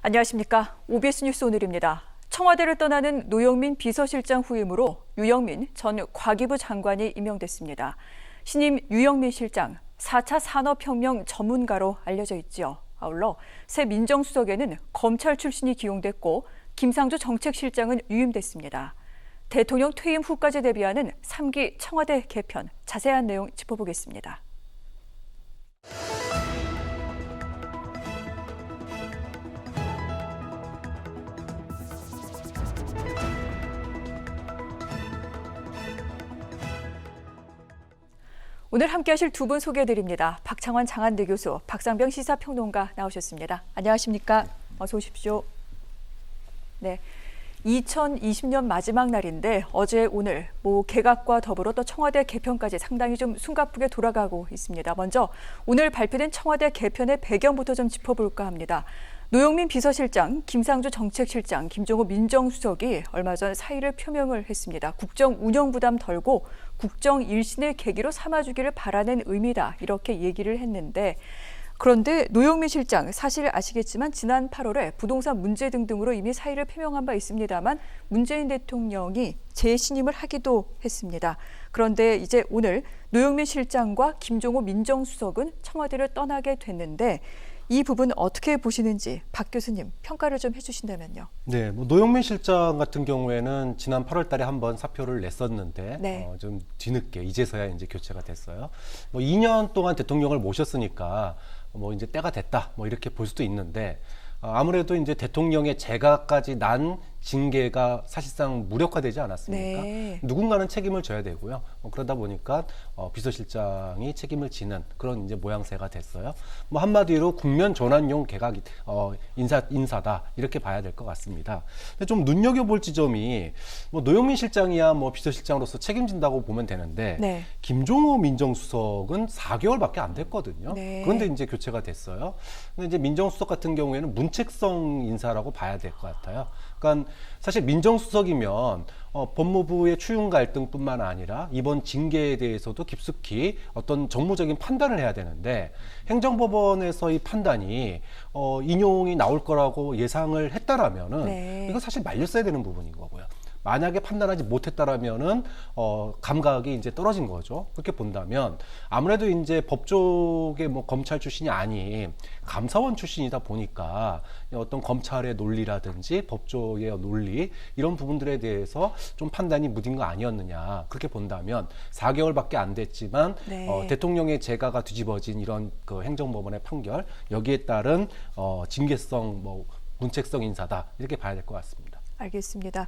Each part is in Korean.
안녕하십니까. OBS 뉴스 오늘입니다. 청와대를 떠나는 노영민 비서실장 후임으로 유영민 전 과기부 장관이 임명됐습니다. 신임 유영민 실장, 4차 산업혁명 전문가로 알려져 있죠. 아울러 새 민정수석에는 검찰 출신이 기용됐고 김상조 정책실장은 유임됐습니다. 대통령 퇴임 후까지 대비하는 3기 청와대 개편, 자세한 내용 짚어보겠습니다. 오늘 함께하실 두 분 소개해드립니다. 박창환 장한대 교수, 박상병 시사평론가 나오셨습니다. 안녕하십니까? 어서 오십시오. 네, 2020년 마지막 날인데 어제 오늘 개각과 더불어 또 청와대 개편까지 상당히 좀 숨가쁘게 돌아가고 있습니다. 먼저 오늘 발표된 청와대 개편의 배경부터 좀 짚어볼까 합니다. 노영민 비서실장, 김상조 정책실장, 김종호 민정수석이 얼마 전 사의를 표명을 했습니다. 국정 운영 부담 덜고 국정 일신의 계기로 삼아주기를 바라는 의미다, 이렇게 얘기를 했는데, 그런데 노영민 실장 사실 아시겠지만 지난 8월에 부동산 문제 등으로 이미 사의를 표명한 바 있습니다만 문재인 대통령이 재신임을 하기도 했습니다. 그런데 이제 오늘 노영민 실장과 김종호 민정수석은 청와대를 떠나게 됐는데 이 부분 어떻게 보시는지 박 교수님 평가를 좀 해주신다면요. 네, 노영민 실장 같은 경우에는 지난 8월달에 한번 사표를 냈었는데 네. 좀 뒤늦게 이제서야 이제 교체가 됐어요. 2년 동안 대통령을 모셨으니까 이제 때가 됐다, 이렇게 볼 수도 있는데 아무래도 이제 대통령의 재가까지 난 징계가 사실상 무력화되지 않았습니까? 네. 누군가는 누군가는 책임을 져야 되고요. 그러다 보니까 비서실장이 책임을 지는 그런 이제 모양새가 됐어요. 한마디로 국면 전환용 개각 인사다, 이렇게 봐야 될 것 같습니다. 근데 좀 눈여겨볼 지점이 노영민 실장이야 비서실장으로서 책임진다고 보면 되는데 네. 김종호 민정수석은 4개월밖에 안 됐거든요. 네. 그런데 이제 교체가 됐어요. 근데 이제 민정수석 같은 경우에는 문책성 인사라고 봐야 될 것 같아요. 그러니까 사실 민정수석이면 법무부의 추윤 갈등뿐만 아니라 이번 징계에 대해서도 깊숙이 어떤 정무적인 판단을 해야 되는데 행정법원에서의 판단이 인용이 나올 거라고 예상을 했다라면은 네. 이거 사실 말렸어야 되는 부분인 거고요. 만약에 판단하지 못했다라면은 감각이 이제 떨어진 거죠. 그렇게 본다면 아무래도 이제 법조계 검찰 출신이 아닌 감사원 출신이다 보니까 어떤 검찰의 논리라든지 법조의 논리 이런 부분들에 대해서 좀 판단이 무딘 거 아니었느냐, 그렇게 본다면 4개월밖에 안 됐지만 네. 대통령의 재가가 뒤집어진 이런 그 행정법원의 판결, 여기에 따른 징계성 문책성 인사다, 이렇게 봐야 될 것 같습니다. 알겠습니다.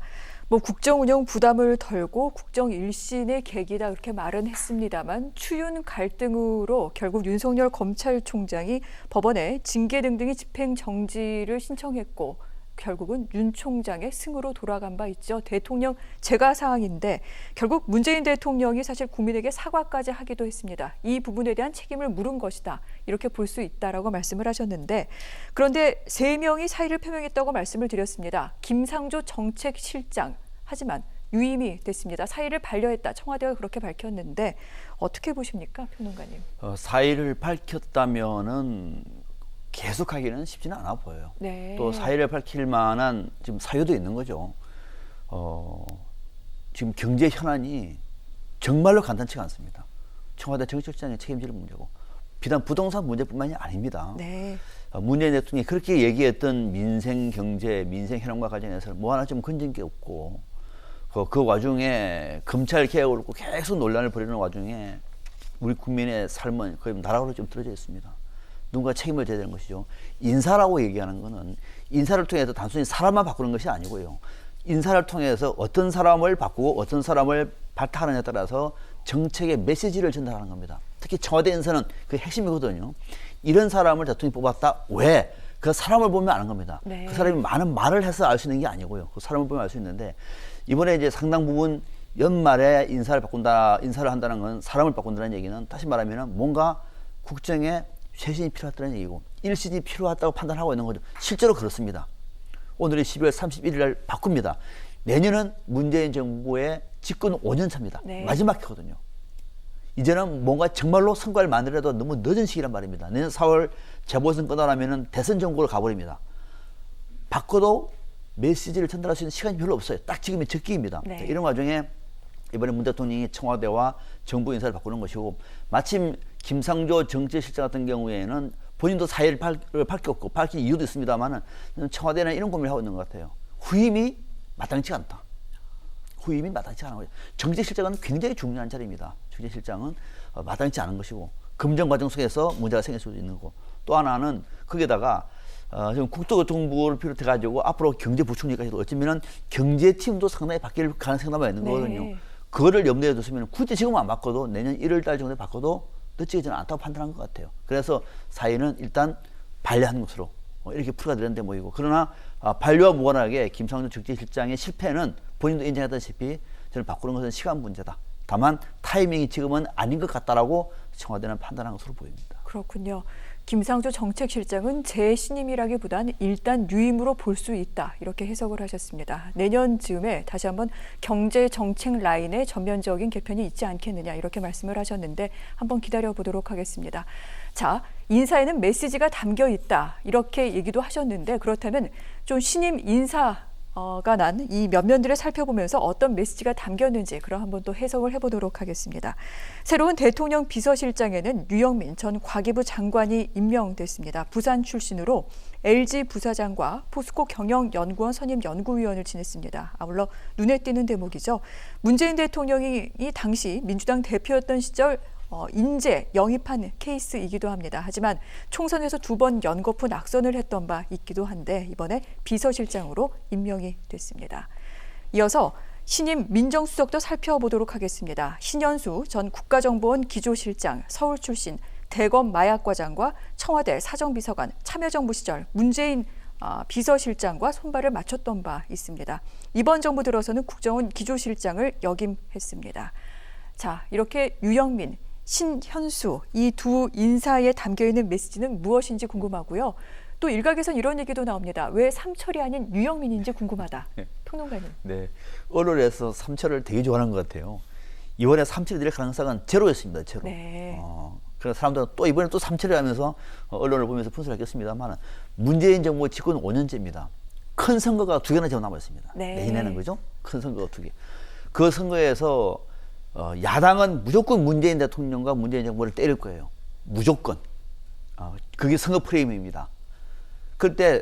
국정 운영 부담을 덜고 국정 일신의 계기다, 그렇게 말은 했습니다만 추윤 갈등으로 결국 윤석열 검찰총장이 법원에 징계 등등의 집행 정지를 신청했고 결국은 윤 총장의 승으로 돌아간 바 있죠. 대통령 재가 사항인데 결국 문재인 대통령이 사실 국민에게 사과까지 하기도 했습니다. 이 부분에 대한 책임을 물은 것이다, 이렇게 볼 수 있다라고 말씀을 하셨는데, 그런데 3명이 사의를 표명했다고 말씀을 드렸습니다. 김상조 정책실장, 하지만 유임이 됐습니다. 사의를 반려했다, 청와대가 그렇게 밝혔는데 어떻게 보십니까, 평론가님? 사의를 밝혔다면은 계속하기는 쉽지는 않아 보여요. 네. 또 사의를 밝힐 만한 지금 사유도 있는 거죠. 지금 경제 현안이 정말로 간단치가 않습니다. 청와대 정책실장의 책임질 문제고 비단 부동산 문제뿐만이 아닙니다. 네. 문재인 대통령이 그렇게 얘기했던 민생 경제, 민생 현안과 관련해서 하나 좀 건진 게 없고 그 와중에 검찰 개혁을 놓고 계속 논란을 벌이는 와중에 우리 국민의 삶은 거의 나락으로 좀 떨어져 있습니다. 누군가 책임을 져야 되는 것이죠. 인사라고 얘기하는 것은 인사를 통해서 단순히 사람만 바꾸는 것이 아니고요. 인사를 통해서 어떤 사람을 바꾸고 어떤 사람을 발탁하느냐에 따라서 정책의 메시지를 전달하는 겁니다. 특히 청와대 인사는 그 핵심이거든요. 이런 사람을 대통령이 뽑았다. 왜? 그 사람을 보면 아는 겁니다. 네. 그 사람이 많은 말을 해서 알 수 있는 게 아니고요. 그 사람을 보면 알 수 있는데 이번에 이제 상당 부분 연말에 인사를 한다는 건 사람을 바꾼다는 얘기는 다시 말하면 뭔가 국정에 쇄신이 필요하다는 얘기고 일신이 필요하다고 판단하고 있는 거죠. 실제로 그렇습니다. 오늘이 12월 31일 날 바꿉니다. 내년은 문재인 정부의 집권 5년 차입니다. 네. 마지막 해거든요. 이제는 뭔가 정말로 성과를 만들어도 너무 늦은 시기란 말입니다. 내년 4월 재보선 끝나면 대선 정국으로 가버립니다. 바꿔도 메시지를 전달할 수 있는 시간이 별로 없어요. 딱 지금이 적기입니다. 네. 이런 와중에 이번에 문 대통령이 청와대와 정부 인사를 바꾸는 것이고, 마침 김상조 정치실장 같은 경우에는 본인도 사의를 밝혔고 밝힌 이유도 있습니다만은 청와대는 이런 고민을 하고 있는 것 같아요. 후임이 마땅치 않다. 후임이 마땅치 않은 거죠. 정치실장은 굉장히 중요한 자리입니다. 정치실장은 마땅치 않은 것이고, 검증 과정 속에서 문제가 생길 수도 있는 거고, 또 하나는 거기에다가 지금 국토교통부를 비롯해 가지고 앞으로 경제부총리까지도 어쩌면은 경제팀도 상당히 바뀔 가능성이 남아 있는 거거든요. 네. 그거를 염두에 뒀으면 굳이 지금 안 바꿔도 내년 1월 달 정도에 바꿔도 늦지지는 않다고 판단한 것 같아요. 그래서 사의는 일단 반려하는 것으로 이렇게 풀어가 되는 데 모이고, 그러나 반려와 무관하게 김상조 정치실장의 실패는 본인도 인정하다시피 저는 바꾸는 것은 시간 문제다. 다만 타이밍이 지금은 아닌 것 같다라고 청와대는 판단한 것으로 보입니다. 그렇군요. 김상조 정책실장은 재신임이라기보단 일단 유임으로 볼 수 있다, 이렇게 해석을 하셨습니다. 내년 즈음에 다시 한번 경제 정책 라인의 전면적인 개편이 있지 않겠느냐, 이렇게 말씀을 하셨는데 한번 기다려보도록 하겠습니다. 자, 인사에는 메시지가 담겨 있다, 이렇게 얘기도 하셨는데, 그렇다면 좀 신임 인사가 난 이 면면들을 살펴보면서 어떤 메시지가 담겼는지 그럼 한번 또 해석을 해보도록 하겠습니다. 새로운 대통령 비서실장에는 유영민 전 과기부 장관이 임명됐습니다. 부산 출신으로 LG 부사장과 포스코 경영연구원 선임 연구위원을 지냈습니다. 아울러 눈에 띄는 대목이죠. 문재인 대통령이 당시 민주당 대표였던 시절 인재 영입한 케이스이기도 합니다. 하지만 총선에서 2번 연거푸 낙선을 했던 바 있기도 한데 이번에 비서실장으로 임명이 됐습니다. 이어서 신임 민정수석도 살펴보도록 하겠습니다. 신현수 전 국가정보원 기조실장, 서울 출신, 대검 마약과장과 청와대 사정비서관, 참여정부 시절 문재인 비서실장과 손발을 맞췄던 바 있습니다. 이번 정부 들어서는 국정원 기조실장을 역임했습니다. 자, 이렇게 유영민, 신현수 이 두 인사에 담겨있는 메시지는 무엇인지 궁금하고요. 또 일각에선 이런 얘기도 나옵니다. 왜 삼철이 아닌 유영민인지 궁금하다. 평론가님. 네, 언론에서 삼철을 되게 좋아하는 것 같아요. 이번에 삼철이 될 가능성은 제로였습니다. 제로. 네. 그래서 사람들은 또 이번에 또 삼철이 하면서 언론을 보면서 분석을 했겠습니다만, 문재인 정부 집권 5년째입니다. 큰 선거가 2개나 지금 남았습니다. 네. 내년에는 그죠? 큰 선거가 2개. 그 선거에서 야당은 무조건 문재인 대통령과 문재인 정부를 때릴 거예요. 무조건. 그게 선거 프레임입니다. 그때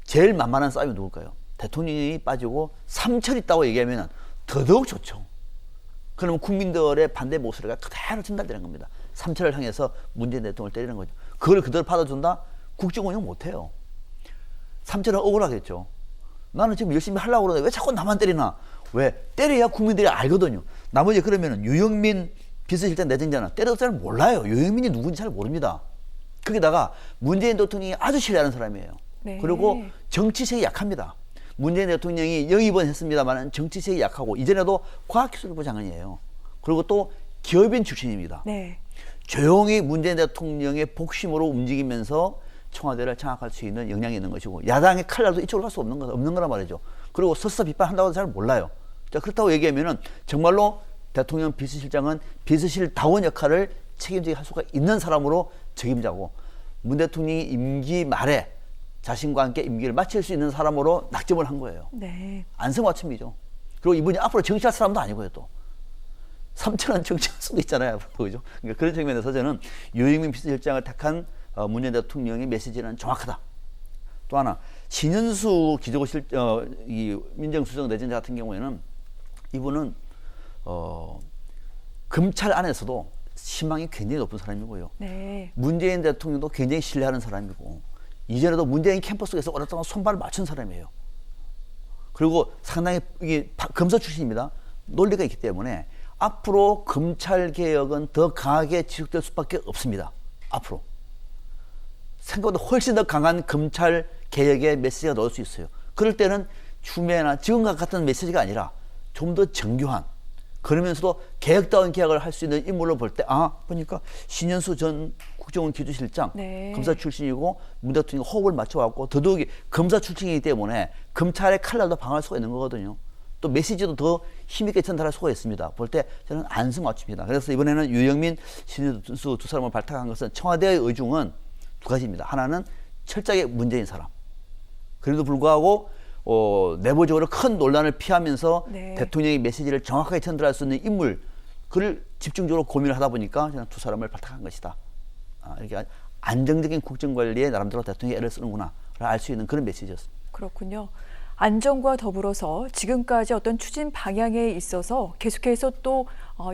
제일 만만한 싸움이 누굴까요? 대통령이 빠지고 삼철 있다고 얘기하면 더더욱 좋죠. 그러면 국민들의 반대 목소리가 그대로 전달되는 겁니다. 삼철을 향해서 문재인 대통령을 때리는 거죠. 그걸 그대로 받아준다? 국정 운영 못해요. 삼철은 억울하겠죠. 나는 지금 열심히 하려고 그러는데 왜 자꾸 나만 때리나? 왜? 때려야 국민들이 알거든요. 나머지 그러면 유영민 비서실장 내정자는 때려도 잘 몰라요. 유영민이 누군지 잘 모릅니다. 거기다가 문재인 대통령이 아주 신뢰하는 사람이에요. 네. 그리고 정치색이 약합니다. 문재인 대통령이 영입은 했습니다만 정치색이 약하고, 이전에도 과학기술부 장관이에요. 그리고 또 기업인 출신입니다. 네. 조용히 문재인 대통령의 복심으로 움직이면서 청와대를 장악할 수 있는 역량이 있는 것이고, 야당의 칼날도 이쪽으로 갈 수 없는 거란 말이죠. 그리고 서서 비판한다고 잘 몰라요. 자, 그렇다고 얘기하면은 정말로 대통령 비서실장은 비서실다운 역할을 책임지게 할 수가 있는 사람으로 책임자고, 문 대통령이 임기 말에 자신과 함께 임기를 마칠 수 있는 사람으로 낙점을 한 거예요. 네. 안성맞춤이죠. 그리고 이분이 앞으로 정치할 사람도 아니고요, 또. 삼천은 정치할 수도 있잖아요, 앞으로. 그죠? 그러니까 그런 측면에서 저는 유영민 비서실장을 택한 문재인 대통령의 메시지는 정확하다. 또 하나, 신현수 이 민정수석 내정자 같은 경우에는 이분은 검찰 안에서도 신망이 굉장히 높은 사람이고요. 네. 문재인 대통령도 굉장히 신뢰하는 사람이고, 이전에도 문재인 캠퍼스 속에서 오랫동안 손발을 맞춘 사람이에요. 그리고 상당히 이게 검사 출신입니다. 논리가 있기 때문에 앞으로 검찰 개혁은 더 강하게 지속될 수밖에 없습니다. 앞으로 생각보다 훨씬 더 강한 검찰 개혁의 메시지가 나올 수 있어요. 그럴 때는 추미애나 지금과 같은 메시지가 아니라 좀 더 정교한, 그러면서도 개혁다운 개혁을 할 수 있는 인물로 볼 때, 보니까 신현수 전 국정원 기조실장, 네. 검사 출신이고 문 대통령 호흡을 맞춰왔고, 더더욱이 검사 출신이기 때문에 검찰의 칼날도 방어할 수가 있는 거거든요. 또 메시지도 더 힘있게 전달할 수가 있습니다. 볼 때 저는 안성맞춤이다. 그래서 이번에는 유영민, 신현수 두 사람을 발탁한 것은 청와대의 의중은 두 가지입니다. 하나는 철저하게 문재인 사람, 그래도 불구하고 내부적으로 큰 논란을 피하면서 네. 대통령의 메시지를 정확하게 전달할 수 있는 인물, 그를 집중적으로 고민을 하다 보니까 저는 두 사람을 발탁한 것이다. 이렇게 안정적인 국정관리에 나름대로 대통령이 애를 쓰는구나 알 수 있는 그런 메시지였습니다. 그렇군요. 안정과 더불어서 지금까지 어떤 추진 방향에 있어서 계속해서 또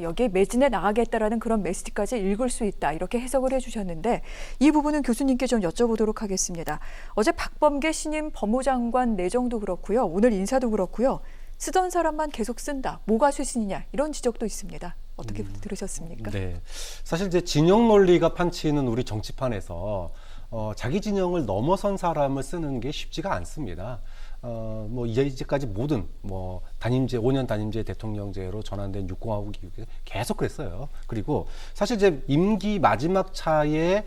여기에 매진해 나가겠다라는 그런 메시지까지 읽을 수 있다. 이렇게 해석을 해주셨는데 이 부분은 교수님께 좀 여쭤보도록 하겠습니다. 어제 박범계 신임 법무장관 내정도 그렇고요. 오늘 인사도 그렇고요. 쓰던 사람만 계속 쓴다. 뭐가 쇄신이냐 이런 지적도 있습니다. 어떻게 들으셨습니까? 네, 사실 이제 진영 논리가 판치는 우리 정치판에서 자기 진영을 넘어선 사람을 쓰는 게 쉽지가 않습니다. 뭐 이제까지 모든 뭐 단임제 5년 단임제 대통령제로 전환된 6공화국 이후에 계속 그랬어요. 그리고 사실 이제 임기 마지막 차에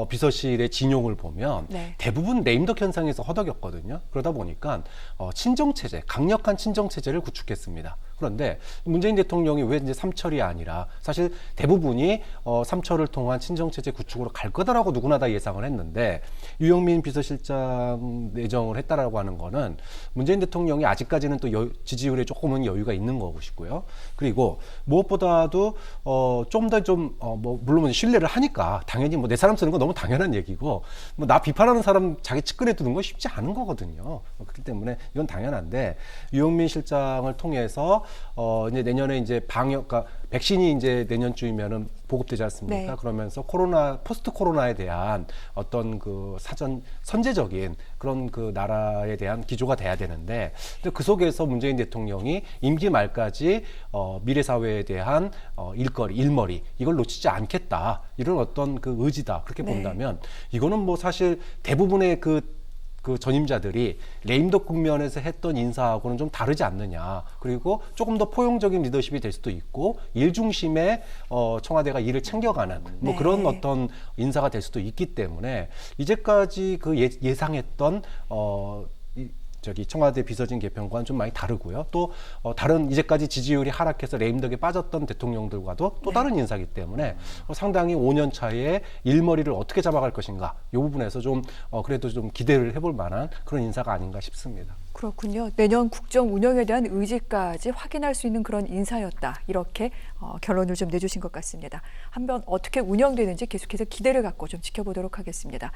비서실의 진용을 보면 네. 대부분 레임덕 현상에서 허덕였거든요. 그러다 보니까 친정 체제, 강력한 친정 체제를 구축했습니다. 그런데 문재인 대통령이 왜 이제 삼철이 아니라 사실 대부분이 삼철을 통한 친정 체제 구축으로 갈 거다라고 누구나 다 예상을 했는데 유영민 비서실장 내정을 했다라고 하는 거는 문재인 대통령이 아직까지는 또 지지율에 조금은 여유가 있는 것이고요. 그리고 무엇보다도 좀 더 뭐 물론 신뢰를 하니까 당연히 뭐 내 사람 쓰는 건 너무 당연한 얘기고 뭐 나 비판하는 사람 자기 측근에 두는 건 쉽지 않은 거거든요. 그렇기 때문에 이건 당연한데 유영민 실장을 통해서 이제 내년에 이제 그러니까 백신이 이제 내년쯤이면은 보급되지 않습니까? 네. 그러면서 포스트 코로나에 대한 어떤 그 사전 선제적인 그런 그 나라에 대한 기조가 돼야 되는데, 근데 그 속에서 문재인 대통령이 임기 말까지 미래 사회에 대한 일머리 이걸 놓치지 않겠다 이런 어떤 그 의지다 그렇게 네. 본다면 이거는 뭐 사실 대부분의 그 전임자들이 레임덕 국면에서 했던 인사하고는 좀 다르지 않느냐. 그리고 조금 더 포용적인 리더십이 될 수도 있고 일 중심의 청와대가 일을 챙겨가는 뭐 네. 그런 어떤 인사가 될 수도 있기 때문에 이제까지 그 예상했던 청와대 비서진 개편과는 좀 많이 다르고요. 또 다른 이제까지 지지율이 하락해서 레임덕에 빠졌던 대통령들과도 또 네. 다른 인사이기 때문에 상당히 5년 차에 일머리를 어떻게 잡아갈 것인가 이 부분에서 좀 그래도 좀 기대를 해볼 만한 그런 인사가 아닌가 싶습니다. 그렇군요. 내년 국정 운영에 대한 의지까지 확인할 수 있는 그런 인사였다. 이렇게 결론을 좀 내주신 것 같습니다. 한번 어떻게 운영되는지 계속해서 기대를 갖고 좀 지켜보도록 하겠습니다.